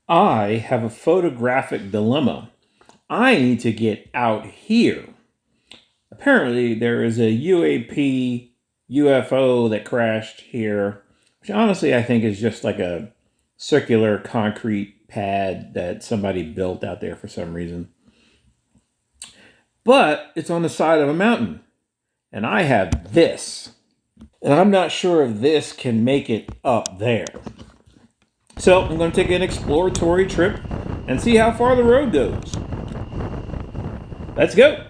I have a photographic dilemma. I need to get out here. Apparently, there is a UAP UFO that crashed here, which honestly I think is just like a circular concrete pad that somebody built out there for some reason. But it's on the side of a mountain, and I have this. And I'm not sure if this can make it up there. So I'm going to take an exploratory trip and see how far the road goes. Let's go.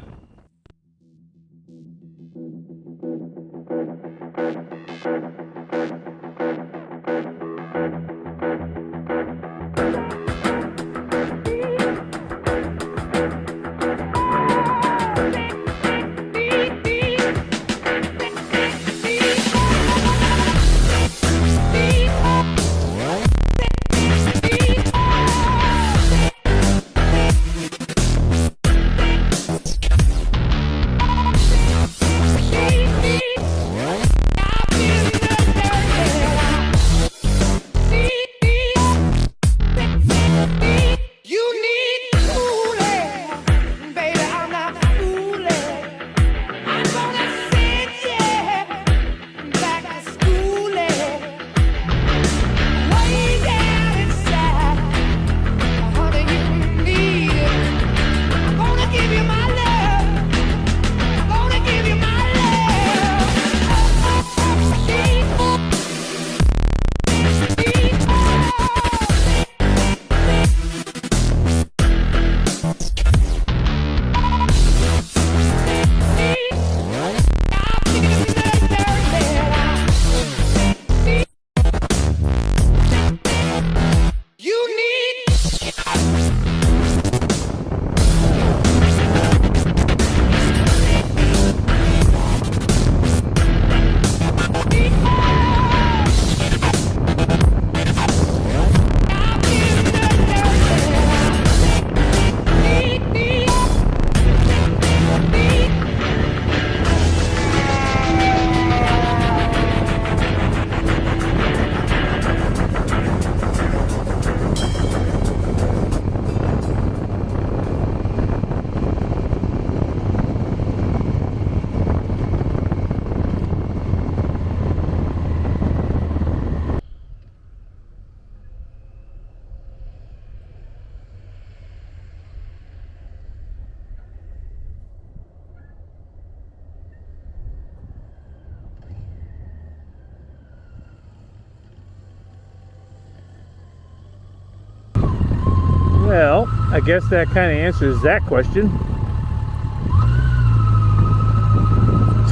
Well, I guess that kind of answers that question.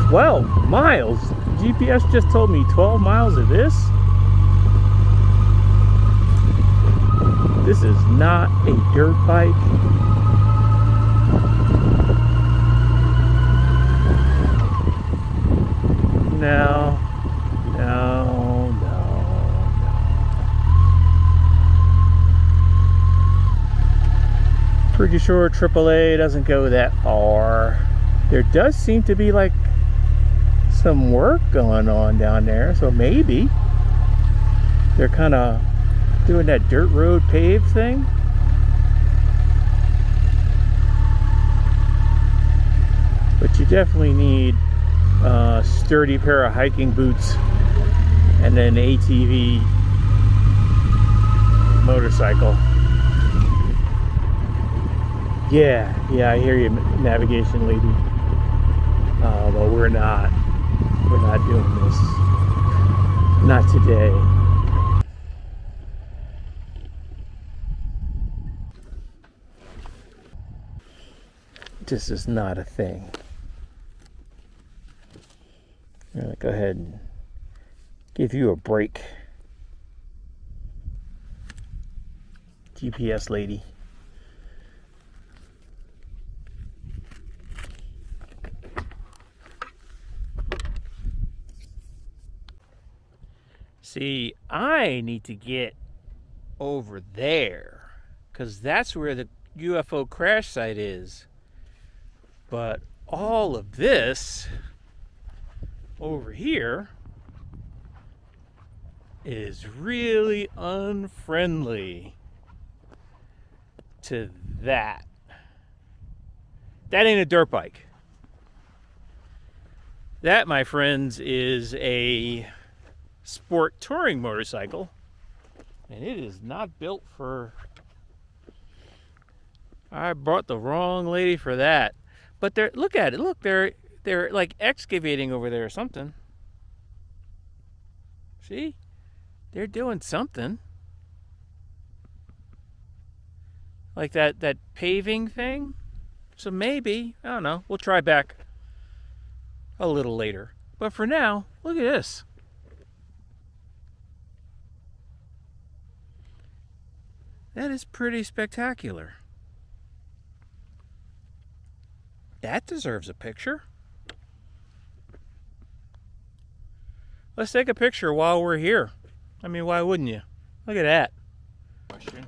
12 miles? GPS just told me 12 miles of this? This is not a dirt bike. No, no, no. Pretty sure AAA doesn't go that far. There does seem to be like some work going on down there, so maybe they're kind of doing that dirt road paved thing. But you definitely need a sturdy pair of hiking boots and an ATV motorcycle. Yeah, I hear you, navigation lady. But we're not doing this. Not today. This is not a thing. I'm gonna go ahead and give you a break, GPS lady. See, I need to get over there because that's where the UFO crash site is. But all of this over here is really unfriendly. to that. That ain't a dirt bike. That, my friends, is a sport touring motorcycle, and it is not built for... I brought the wrong lady for that. But they're, look at it. Look, they're like excavating over there or something. See? They're doing something. Like that paving thing. So maybe, I don't know, we'll try back a little later. But for now, look at this. That is pretty spectacular. That deserves a picture. Let's take a picture while we're here. I mean, why wouldn't you? Look at that. Question.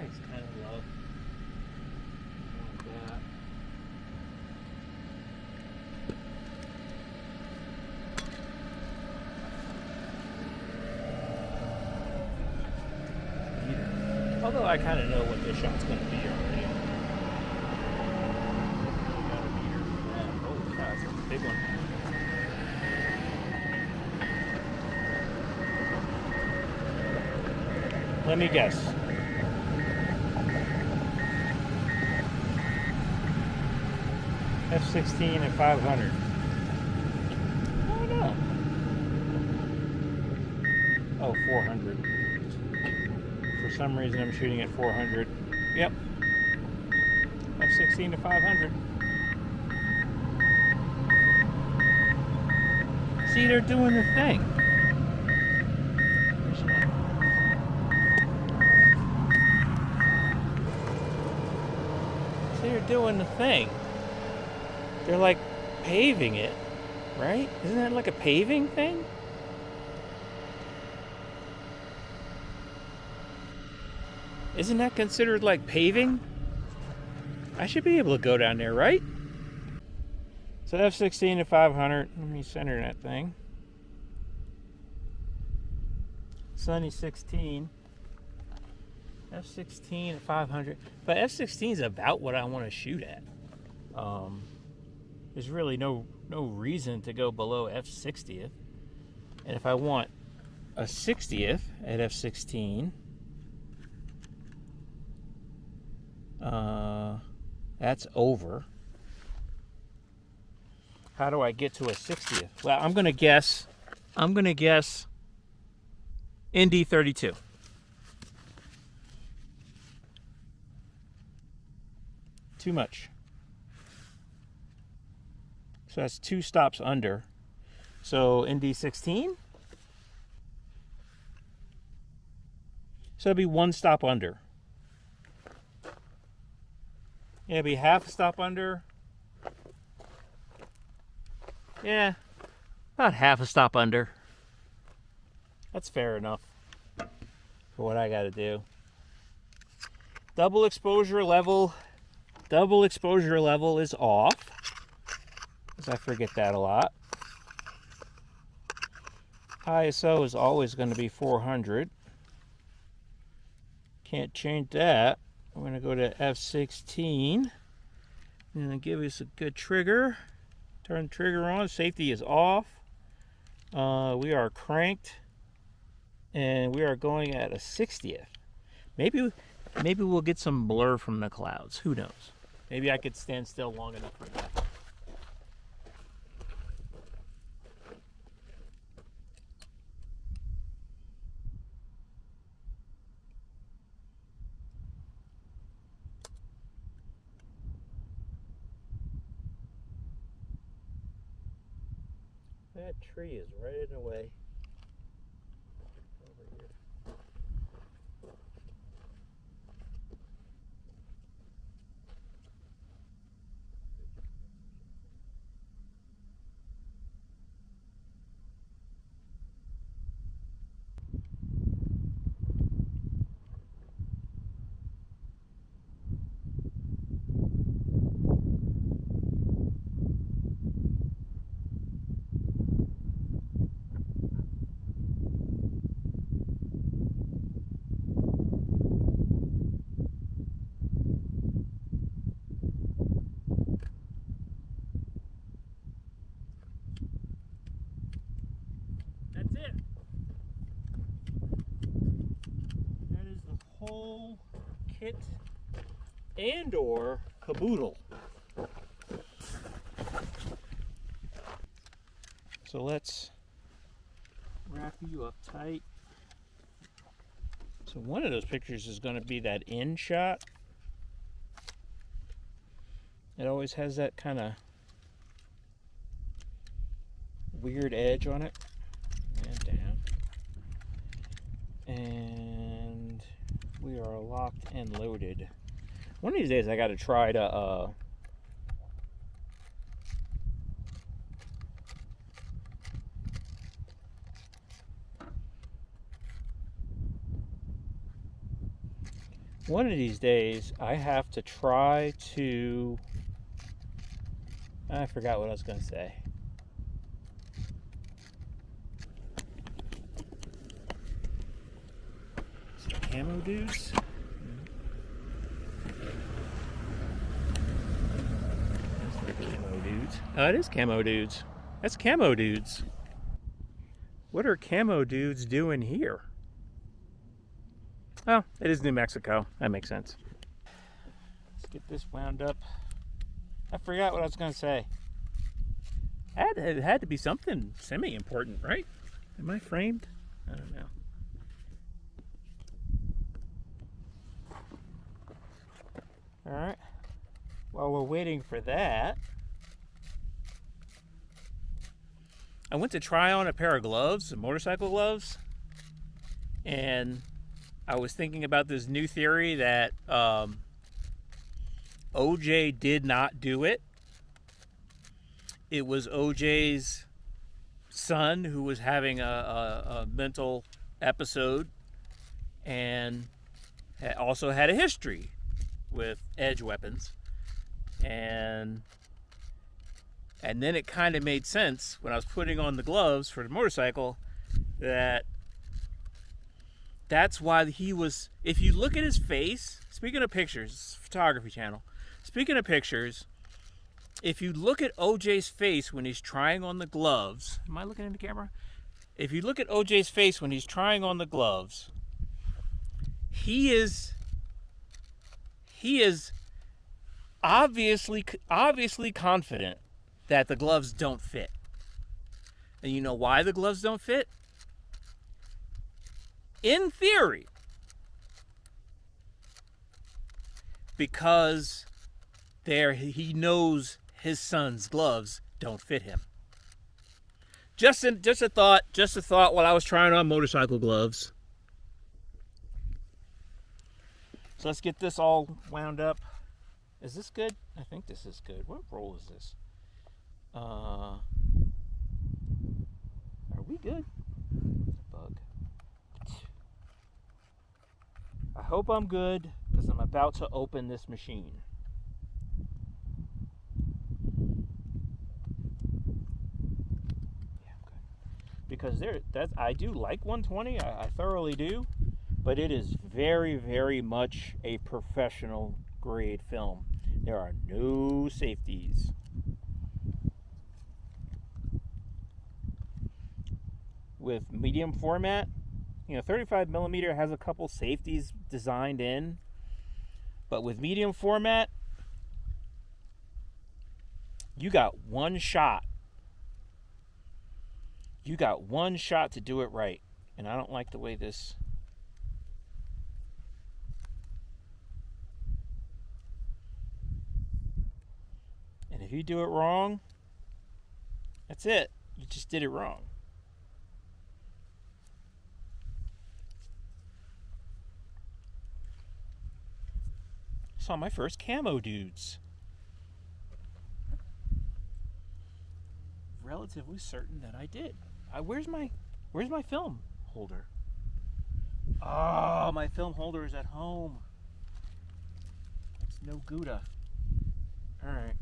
It's kind of low. Like that. Although I kind of know what this shot's going to be already. Got a meter for that. Holy cow, that's a big one. Let me guess. F16 at 500. I don't know. Oh, 400. For some reason I'm shooting at 400. Yep. F16 to 500. See, they're doing the thing. See, they're doing the thing. They're like paving it, right? Isn't that like a paving thing? Isn't that considered like paving? I should be able to go down there, right? So F16 to 500. Let me center that thing. Sunny 16. F16 at 500. But F16 is about what I want to shoot at. There's really no reason to go below F60th. And if I want a 60th at F16, that's over. How do I get to a 60th? Well, I'm gonna guess ND 32. Too much. So that's 2 stops under. So ND 16. So it'd be 1 stop under. Yeah, it'd be half a stop under. Yeah, about half a stop under. That's fair enough for what I got to do. Double exposure level is off, because I forget that a lot. ISO is always going to be 400. Can't change that. I'm going to go to F16 and give us a good trigger. Turn the trigger on. Safety is off. We are cranked, and we are going at a 60th. Maybe we'll get some blur from the clouds. Who knows? Maybe I could stand still long enough for that. That tree is right in the way. Over here. whole kit and or caboodle. So let's wrap you up tight. So one of those pictures is going to be that in shot. It always has that kind of weird edge on it. And down. And we are locked and loaded. One of these days I got to try to one of these days I have to try to, I forgot what I was going to say. Some camo dudes. Camo dudes. Oh, it is camo dudes. That's camo dudes. What are camo dudes doing here? Oh, it is New Mexico. That makes sense. Let's get this wound up. I forgot what I was going to say. It had to be something semi-important, right? Am I framed? I don't know. All right. While we're waiting for that, I went to try on a pair of gloves, some motorcycle gloves, and I was thinking about this new theory that OJ did not do it. It was OJ's son who was having a mental episode and also had a history with edge weapons. And then it kind of made sense when I was putting on the gloves for the motorcycle that's why he was, if you look at his face, speaking of pictures, photography channel, speaking of pictures, if you look at OJ's face when he's trying on the gloves, am I looking in the camera? If you look at OJ's face when he's trying on the gloves, he is obviously confident that the gloves don't fit. And you know why the gloves don't fit? In theory, because he knows his son's gloves don't fit him. Just a thought while I was trying on motorcycle gloves. So let's get this all wound up. Is this good? I think this is good. What roll is this? Are we good? It's a bug. I hope I'm good because I'm about to open this machine. Yeah, I'm good. Because I do like 120. I thoroughly do, but it is very, very much a professional grade film. There are no safeties. With medium format, 35 millimeter has a couple safeties designed in, but with medium format, you got one shot. You got one shot to do it right, and I don't like the way this. And if you do it wrong, that's it. You just did it wrong. Saw my first camo dudes. Relatively certain that I did. Where's my film holder? Oh, my film holder is at home. It's no Gouda. All right.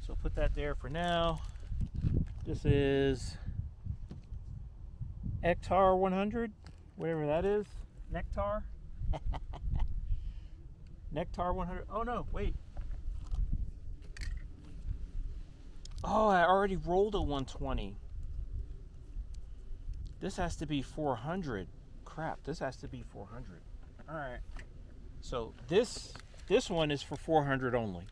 So put that there for now. This is Ectar 100, whatever that is. Nectar. Nectar 100. Oh no, wait. Oh, I already rolled a 120. This has to be 400. Crap, this has to be 400. All right. So this one is for 400 only.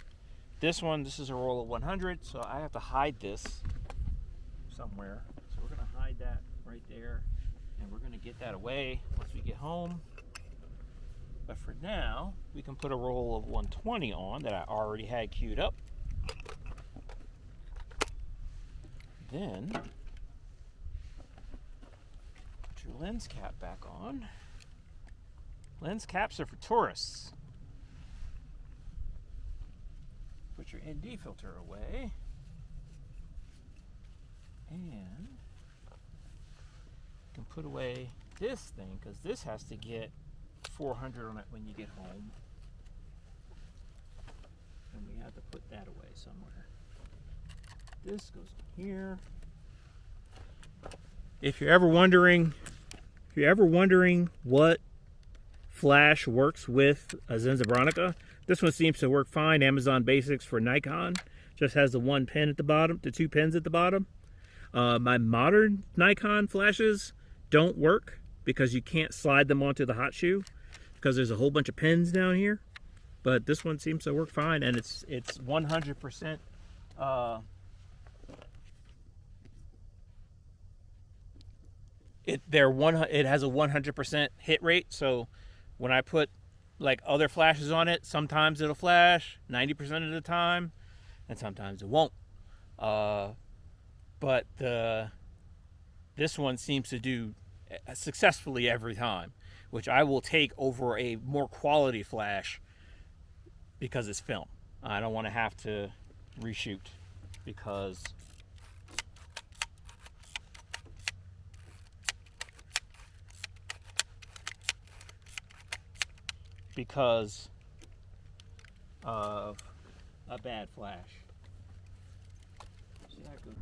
This is a roll of 100, so I have to hide this somewhere. So we're gonna hide that right there, and we're gonna get that away once we get home. But for now, we can put a roll of 120 on that I already had queued up. Then put your lens cap back on. Lens caps are for tourists. Put your ND filter away. And you can put away this thing, because this has to get 400 on it when you get home. And we have to put that away somewhere. This goes in here. If you're ever wondering what flash works with a Zenzabranica, this one seems to work fine. Amazon Basics for Nikon just has the one pin at the bottom, the two pins at the bottom. My modern Nikon flashes don't work because you can't slide them onto the hot shoe because there's a whole bunch of pins down here. But this one seems to work fine, and it's 100%. It has a 100% hit rate. So when I put like other flashes on it, sometimes it'll flash 90% of the time, and sometimes it won't. But this one seems to do successfully every time, which I will take over a more quality flash because it's film. I don't want to have to reshoot because of a bad flash. See, I could